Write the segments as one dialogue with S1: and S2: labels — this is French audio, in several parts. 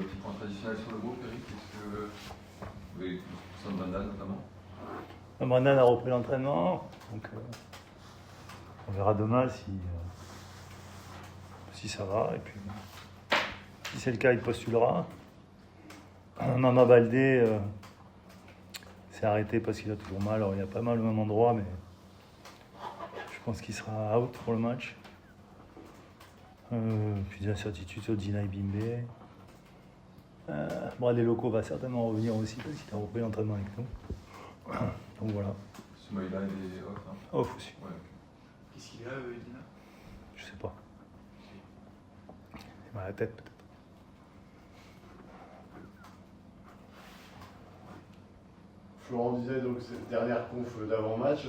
S1: petit point traditionnel sur le groupe, Eric, est-ce que vous avez Brandon notamment?
S2: Brandon a repris l'entraînement, donc on verra demain si ça va. Et puis, si c'est le cas, il postulera. Mama Baldé s'est arrêté parce qu'il a toujours mal. Alors, il y a pas mal au même endroit, mais je pense qu'il sera out pour le match. Puis l'incertitude sur Dinaï Bimbe. Bradley Loco va certainement revenir aussi parce qu'il a repris l'entraînement avec nous. Donc voilà.
S1: Soumaïla, il est off, hein?
S2: Off aussi.
S1: Ouais.
S3: Qu'est-ce qu'il a, Dina?
S2: Je sais pas. Il m'a la tête peut-être.
S4: Florent disait donc cette dernière conf d'avant-match,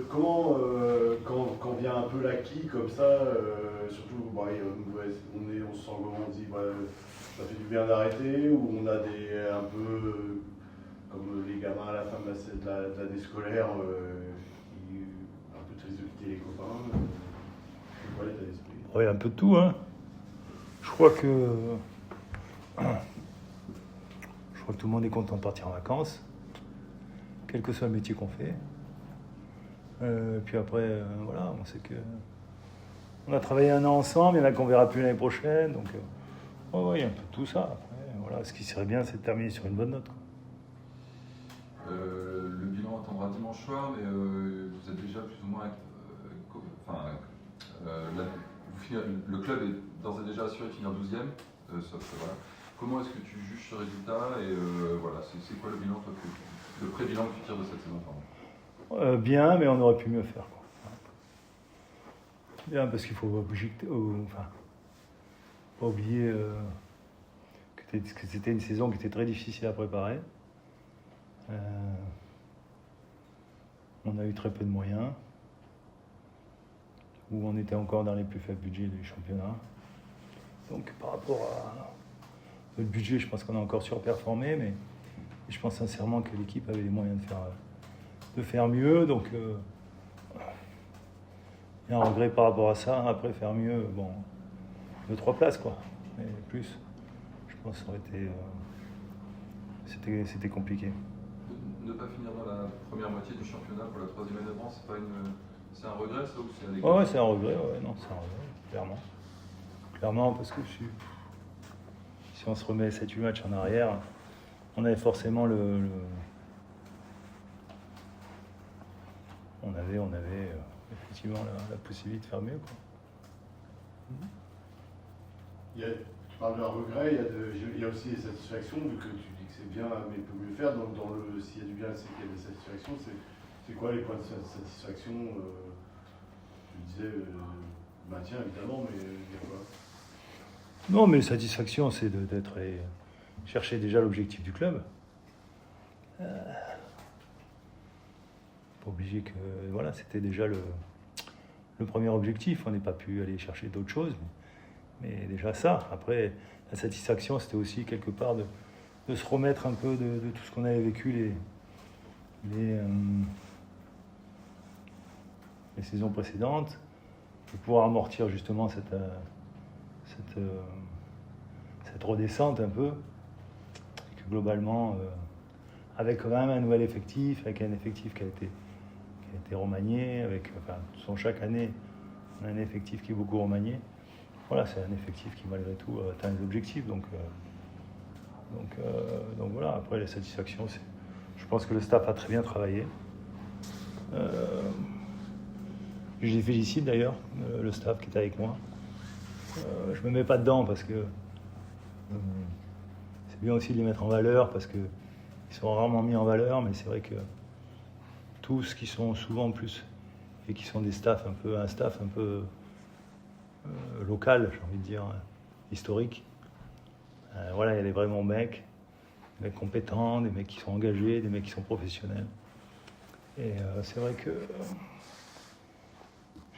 S4: comment quand vient un peu l'acquis comme ça, surtout bah, on se sent comment on dit bah, ça fait du bien d'arrêter, ou on a un peu comme les gamins à la fin de l'année scolaire qui un peu triste de quitter les copains. C'est quoi l'état d'esprit?
S2: Oui, un peu de tout, hein. Je crois que tout le monde est content de partir en vacances, quel que soit le métier qu'on fait. Puis après, voilà, on sait que on a travaillé un an ensemble, il y en a qu'on verra plus l'année prochaine, donc il y a un peu de tout ça. Après, voilà, ce qui serait bien, c'est de terminer sur une bonne note, quoi.
S1: Le bilan attendra dimanche soir, mais vous êtes déjà plus ou moins. Le club est d'ores et déjà assuré de finir 12e, voilà. Comment est-ce que tu juges ce résultat et voilà, c'est quoi le bilan, toi, le pré-bilan que tu tires de cette saison, pardon?
S2: Bien, mais on aurait pu mieux faire, quoi. Bien, parce qu'il faut pas oublier que c'était une saison qui était très difficile à préparer. On a eu très peu de moyens, où on était encore dans les plus faibles budgets du championnat. Donc par rapport à notre budget, je pense qu'on a encore surperformé, mais je pense sincèrement que l'équipe avait les moyens de faire mieux. Donc il y a un regret par rapport à ça. Après, faire mieux, bon, 2-3 places, quoi. Mais plus, je pense que ça aurait été... c'était compliqué.
S1: Ne pas finir dans la première moitié du championnat pour la 3e année d'avance, c'est un regret, ça, ou c'est un dégât?
S2: Ouais, c'est un regret, non, c'est un regret, clairement. Clairement, parce que si on se remet 7-8 matchs en arrière, on avait forcément on avait effectivement la possibilité de faire mieux, quoi.
S4: Tu parles d'un regret, il y a aussi des satisfactions, vu que tu dis que c'est bien, mais peut mieux faire. Donc s'il y a du bien, c'est qu'il y a des satisfactions. C'est quoi les points de satisfaction? Tu disais maintien, évidemment, mais il y a quoi?
S2: Non, mais satisfaction, c'est d'être chercher déjà l'objectif du club. Pas obligé que... Voilà, c'était déjà le premier objectif. On n'est pas pu aller chercher d'autres choses, mais déjà ça. Après, la satisfaction, c'était aussi quelque part de se remettre un peu de tout ce qu'on avait vécu les saisons précédentes, de pouvoir amortir justement cette redescente un peu, et que globalement, avec quand même un nouvel effectif, avec un effectif qui a été remanié, chaque année, on a un effectif qui est beaucoup remanié. Voilà, c'est un effectif qui malgré tout atteint les objectifs. Donc voilà, après les satisfactions, je pense que le staff a très bien travaillé. Je les félicite d'ailleurs, le staff qui est avec moi. Je me mets pas dedans parce que c'est bien aussi de les mettre en valeur, parce qu'ils sont rarement mis en valeur, mais c'est vrai que tous qui sont souvent plus et qui sont un staff un peu local, j'ai envie de dire, historique. Voilà, il y a des vrais bons mecs, des mecs compétents, des mecs qui sont engagés, des mecs qui sont professionnels. Et c'est vrai que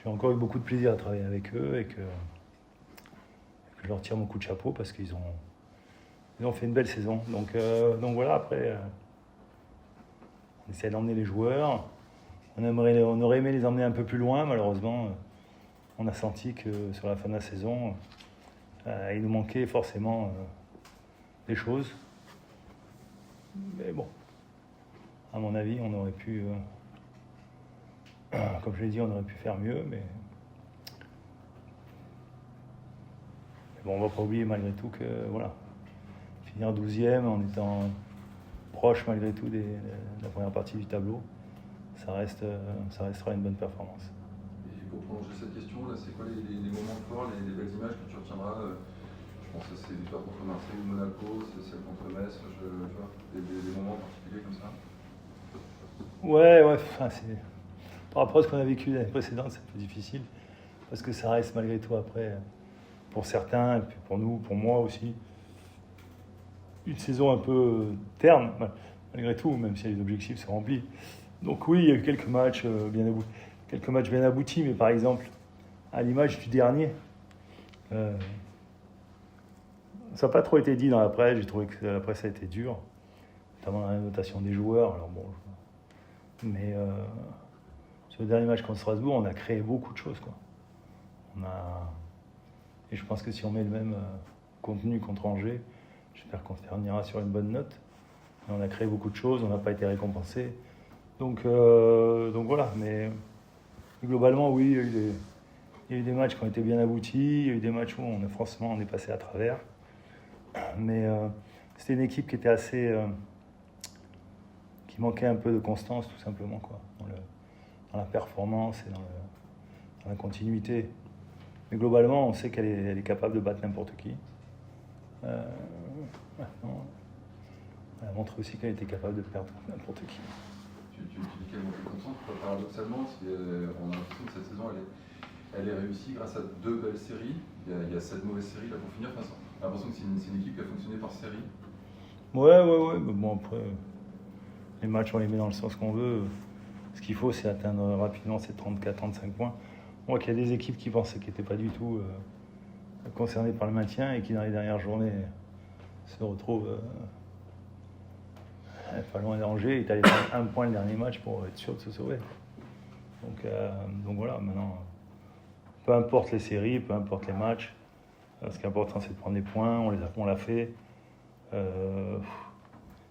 S2: j'ai encore eu beaucoup de plaisir à travailler avec eux et que je leur tire mon coup de chapeau parce qu'ils ont fait une belle saison. Donc voilà, après, on essaie d'emmener les joueurs. On aurait aimé les emmener un peu plus loin, malheureusement. On a senti que sur la fin de la saison, il nous manquait forcément des choses. Mais bon, à mon avis, on aurait pu, comme je l'ai dit, on aurait pu faire mieux, mais bon, on ne va pas oublier malgré tout que voilà, finir 12e en étant proche malgré tout de la première partie du tableau, ça restera une bonne performance.
S1: Et pour prolonger cette question, là, c'est quoi les moments forts, les belles images que tu retiendras je pense que c'est l'histoire contre Marseille ou Monaco, c'est celle contre Metz, tu vois, des moments particuliers comme ça.
S2: Ouais, enfin, par rapport à ce qu'on a vécu l'année précédente, c'est plus difficile, parce que ça reste malgré tout après, pour certains, et puis pour nous, pour moi aussi, une saison un peu terne, malgré tout, même si les objectifs sont remplis. Donc oui, il y a eu quelques matchs bien aboutis, mais par exemple, à l'image du dernier, ça n'a pas trop été dit dans la presse, j'ai trouvé que la presse a été dure, notamment dans la notation des joueurs. Alors bon, mais sur le dernier match contre Strasbourg, on a créé beaucoup de choses, quoi. Et je pense que si on met le même contenu contre Angers, j'espère qu'on terminera sur une bonne note. Mais on a créé beaucoup de choses, on n'a pas été récompensé. Donc voilà, mais globalement, oui, il y a eu des matchs qui ont été bien aboutis, il y a eu des matchs où on est passé à travers. Mais c'était une équipe qui était qui manquait un peu de constance, tout simplement, quoi, dans la performance et dans la continuité. Mais globalement, on sait qu'elle est capable de battre n'importe qui. Maintenant, elle a montré aussi qu'elle était capable de perdre n'importe qui.
S1: Tu dis qu'elle monte en constance, paradoxalement, on a l'impression que cette saison, elle est réussie grâce à 2 belles séries. Il y a 7 mauvaises séries là pour finir. Enfin, on a l'impression que c'est une équipe qui a fonctionné par série.
S2: Ouais. Mais bon, après, les matchs, on les met dans le sens qu'on veut. Ce qu'il faut, c'est atteindre rapidement ces 34-35 points. On voit qu'il y a des équipes qui pensaient qu'elles n'étaient pas du tout concernées par le maintien et qui, dans les dernières journées, se retrouvent pas loin d'Angers. Il est allé faire 1 point le dernier match pour être sûr de se sauver. Donc voilà, maintenant, peu importe les séries, peu importe les matchs, ce qui est important, c'est de prendre des points. On l'a fait.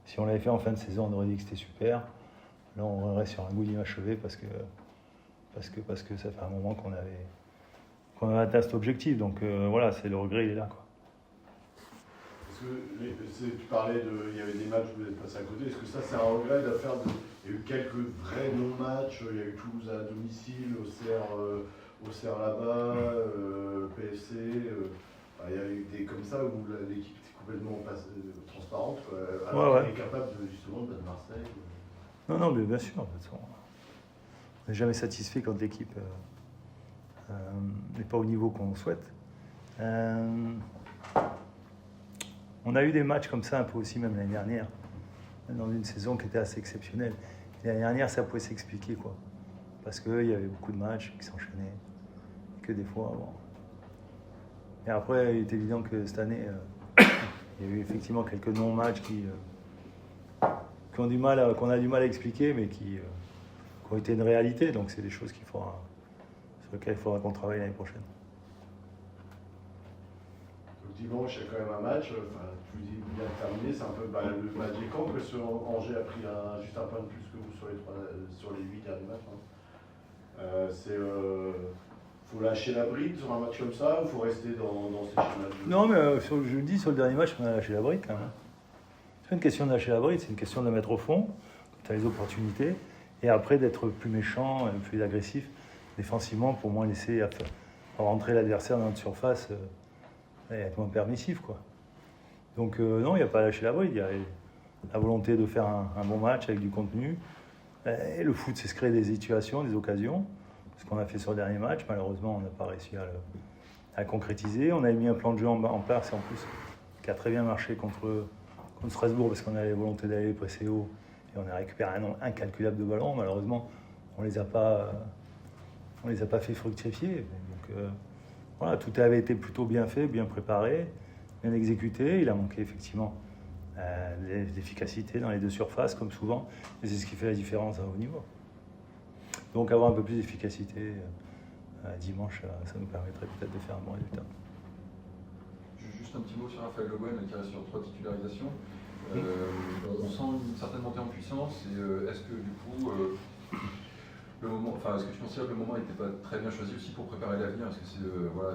S2: Si on l'avait fait en fin de saison, on aurait dit que c'était super. Là, on reste sur un goût d'inachevé parce que ça fait un moment qu'on avait atteint cet objectif. Donc voilà, c'est le regret, il est là, quoi.
S4: Est-ce que tu parlais il y avait des matchs où vous êtes passé à côté. Est-ce que ça, c'est un regret d'affaire il y a eu quelques vrais non-matchs. Il y a eu Toulouse à domicile, Auxerre là-bas, PFC. Il y a eu des comme ça où l'équipe était complètement transparente, quoi, alors qu'elle est capable justement de battre Marseille.
S2: Non, mais bien sûr. De toute façon, on n'est jamais satisfait quand l'équipe n'est pas au niveau qu'on souhaite. On a eu des matchs comme ça un peu aussi, même l'année dernière, dans une saison qui était assez exceptionnelle. L'année dernière, ça pouvait s'expliquer, quoi, parce qu'il y avait beaucoup de matchs qui s'enchaînaient, que des fois, bon. Et après, il est évident que cette année, il y a eu effectivement quelques non-matchs qu'on a du mal à expliquer, mais qui ont été une réalité. Donc c'est des choses sur lesquelles il faudra qu'on travaille l'année prochaine.
S4: Donc dimanche, il y a quand même un match, tu dis bien terminé, c'est un peu le match des camps, parce que Angers a pris juste un point de plus que vous sur les 8 derniers matchs. Faut lâcher la bride sur un match comme ça, ou faut rester dans ces schémas de jeu?
S2: Non, mais sur le dernier match, on a lâché la bride quand même. C'est pas une question de lâcher la bride, c'est une question de la mettre au fond, quand tu as les opportunités, et après d'être plus méchant, plus agressif défensivement pour moins laisser rentrer l'adversaire dans notre surface et être moins permissif, quoi. Donc non, il n'y a pas à lâcher la bride, il y a la volonté de faire un bon match avec du contenu. Et le foot, c'est se créer des situations, des occasions. Ce qu'on a fait sur le dernier match, malheureusement, on n'a pas réussi à concrétiser. On avait mis un plan de jeu en place, en plus, qui a très bien marché contre Strasbourg, parce qu'on avait la volonté d'aller presser haut, et on a récupéré un nombre incalculable de ballons. Malheureusement, on les a pas fait fructifier. Donc voilà, tout avait été plutôt bien fait, bien préparé, bien exécuté. Il a manqué effectivement d'efficacité dans les deux surfaces, comme souvent, et c'est ce qui fait la différence à haut niveau. Donc avoir un peu plus d'efficacité dimanche, ça nous permettrait peut-être de faire un bon résultat.
S1: juste un petit mot sur Raphaël Le Guen qui reste sur 3 titularisations. On sent une certaine montée en puissance et est-ce que du coup est-ce que tu considères que le moment n'était pas très bien choisi aussi pour préparer l'avenir? Est-ce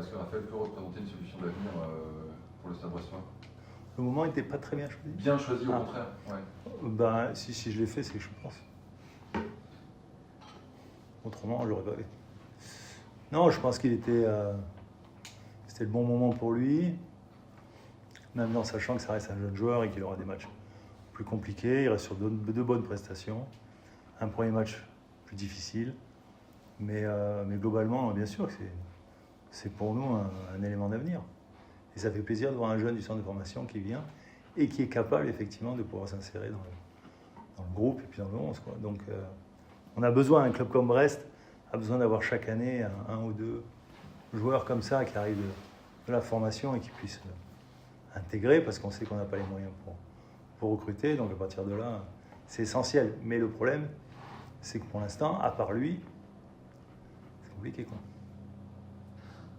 S1: que Raphaël peut représenter une solution d'avenir pour le Stade Brestois?
S2: Le moment n'était pas très bien choisi.
S1: Bien choisi, au contraire. Ouais.
S2: Si je l'ai fait, c'est que je pense. Autrement, je l'aurais pas fait. Non, je pense qu'il était. C'était le bon moment pour lui. Même en sachant que ça reste un jeune joueur et qu'il aura des matchs plus compliqués. Il reste sur deux bonnes prestations. Un premier match plus difficile. Mais globalement, bien sûr, c'est pour nous un élément d'avenir. Et ça fait plaisir de voir un jeune du centre de formation qui vient et qui est capable effectivement de pouvoir s'insérer dans le groupe et puis dans le 11. Quoi. Donc on a besoin, un club comme Brest a besoin d'avoir chaque année un ou deux joueurs comme ça qui arrivent de la formation et qui puissent intégrer parce qu'on sait qu'on n'a pas les moyens pour recruter. Donc à partir de là, c'est essentiel. Mais le problème, c'est que pour l'instant, à part lui, c'est compliqué. Quoi.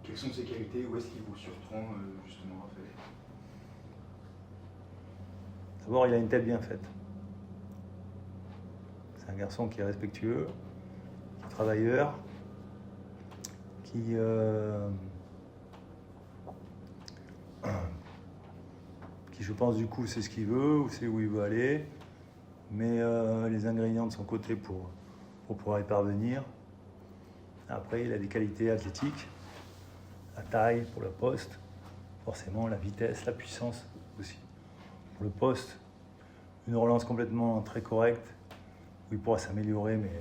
S3: Quelles sont ses qualités? Où est-ce qu'il vous surprend, justement, Raphaël?
S2: D'abord, il a une tête bien faite. C'est un garçon qui est respectueux, qui est travailleur, qui je pense, du coup, sait ce qu'il veut, ou sait où il veut aller, mais les ingrédients de son côté pour pouvoir y parvenir. Après, il a des qualités athlétiques. La taille pour le poste, forcément la vitesse, la puissance aussi. Pour le poste, une relance complètement très correcte, où il pourra s'améliorer, mais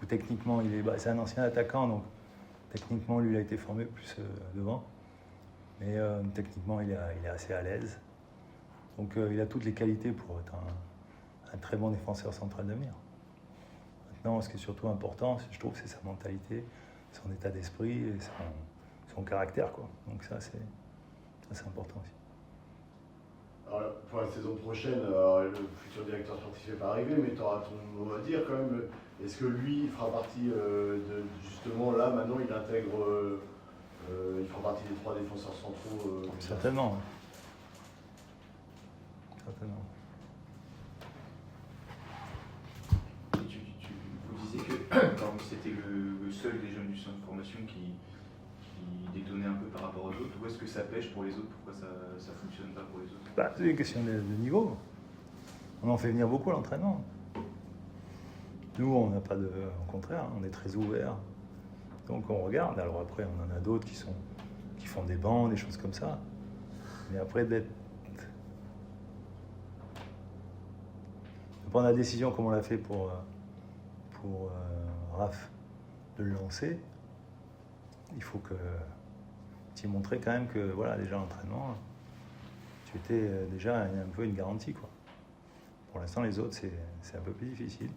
S2: où techniquement, c'est un ancien attaquant, donc techniquement, lui, il a été formé plus devant. Mais techniquement, il est assez à l'aise. Donc il a toutes les qualités pour être un très bon défenseur central d'avenir. Maintenant, ce qui est surtout important, je trouve, c'est sa mentalité, son état d'esprit et son caractère, quoi. Donc ça c'est important aussi.
S4: Alors, pour la saison prochaine, le futur directeur sportif n'est pas arrivé, mais tu auras ton mot à dire quand même. Est-ce que lui, il fera partie justement là, maintenant, il intègre, il fera partie des 3 défenseurs centraux
S2: Certainement. Certainement.
S3: Vous disiez que c'était le seul des jeunes du centre de formation qui détonnait un peu par rapport aux autres. Où est-ce que ça pêche pour les autres? Pourquoi ça ne fonctionne pas pour les autres?
S2: C'est une question de niveau. On en fait venir beaucoup à l'entraînement. Nous, on n'a pas de... Au contraire, on est très ouverts. Donc on regarde. Alors après, on en a d'autres qui font des bancs, des choses comme ça. Mais après, de prendre la décision comme on l'a fait pour Raph, de le lancer, il faut que tu aies montré quand même que, voilà, déjà l'entraînement, tu étais déjà un peu une garantie, quoi. Pour l'instant, les autres, c'est un peu plus difficile.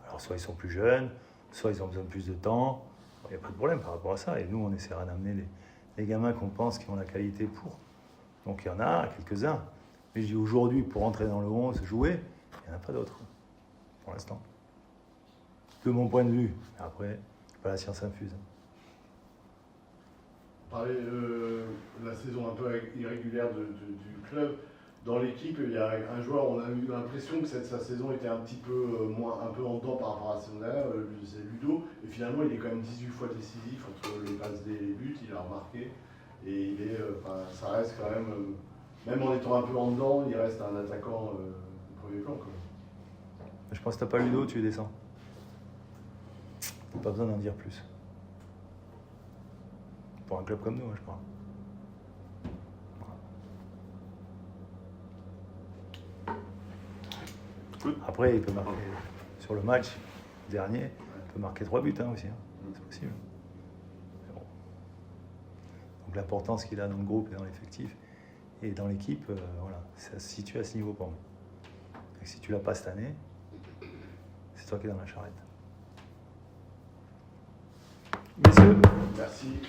S2: Alors, soit ils sont plus jeunes, soit ils ont besoin de plus de temps. Il n'y a pas de problème par rapport à ça. Et nous, on essaiera d'amener les gamins qu'on pense qui ont la qualité pour. Donc, il y en a quelques-uns. Mais je dis aujourd'hui, pour entrer dans le 11, jouer, il n'y en a pas d'autres, pour l'instant. De mon point de vue. Après, pas la science infuse.
S4: Parler de la saison un peu irrégulière du club. Dans l'équipe, il y a un joueur, on a eu l'impression que sa saison était un petit peu un peu en dents par rapport à son dernière, c'est Ludo. Et finalement, il est quand même 18 fois décisif entre les passes D et les buts, il a remarqué. Et ça reste quand même en étant un peu en dedans, il reste un attaquant de premier plan. Quoi.
S2: Je pense que t'as pas Ludo, tu descends. Pas besoin d'en dire plus. Pour un club comme nous, je crois. Après, il peut marquer sur le match dernier, il peut marquer 3 buts aussi. C'est possible. Mais bon. Donc l'importance qu'il a dans le groupe et dans l'effectif et dans l'équipe, voilà, ça se situe à ce niveau pour moi. Et si tu l'as pas cette année, c'est toi qui es dans la charrette. Messieurs,
S4: merci.